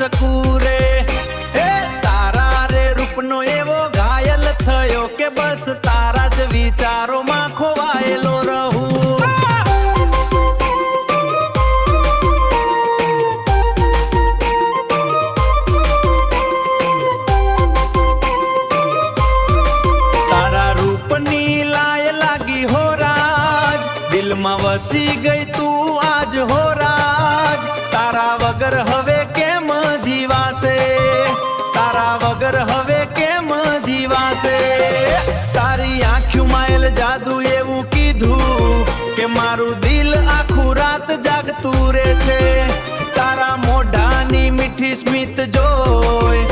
શકું રે। હે તારા રે રૂપનો એવો ઘાયલ થયો કે બસ તારા જ વિચારોમાં ખોવાયેલો રહું। વસી ગઈ તું આજ હો રાજ, તારા વગર હવે કેમ જીવાશે, તારા વગર હવે કેમ જીવાશે। તારી આંખ્યું માયેલ જાદુ એવું કીધું કે મારું દિલ આખું રાત જાગતું રે છે। તારા મોઢાની મીઠી સ્મિત જોઈ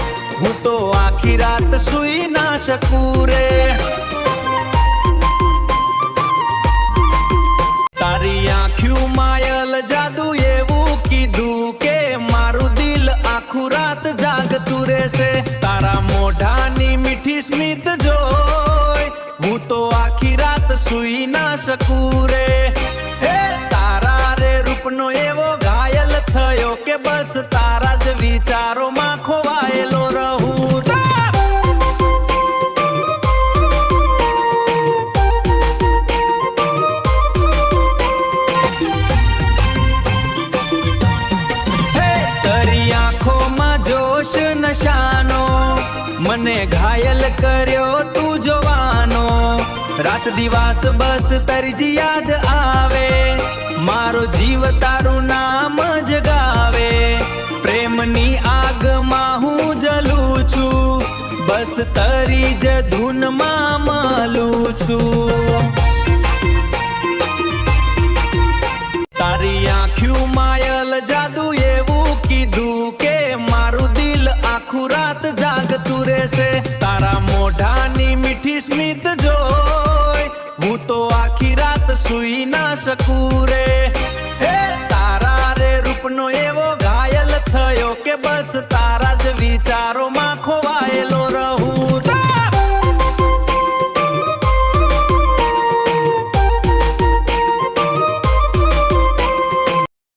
હું તો આખી રાત સૂઈ ના શકું રે। તારી આંખ્યું માયલ જાદુ એવું કીધું કે મારું દિલ આખું રાત જાગતું રહેશે। તારા મોઢાની મીઠી સ્મિત જોઈ હું તો આખી રાત સૂઈ ના શકું રે। હે તારા રે રૂપનો એવો ઘાયલ થયો કે બસ તારા જ વિચારોમાં ખોવાયેલો રહું। નશાનો મને ઘાયલ કર્યો તું જોવાનો, રાત દિવસ બસ તારી જ યાદ આવે, મારો જીવ તારું નામ જ ગાવે। પ્રેમની આગમાં હું જલું છું, બસ તારી જ ધૂનમાં મલું છું। તારી આંખ્યું માયલ જાદુ એવું કીધું કે મારું દિલ આખું રાત જાગતું રહેશે। તારા મોઢાની મીઠી સ્મિત જોઈ હું તો આખી રાત સૂઈ ના શકું રે। હે તારા રે રૂપનો એવો ઘાયલ થયો કે બસ તારા જ વિચારોમાં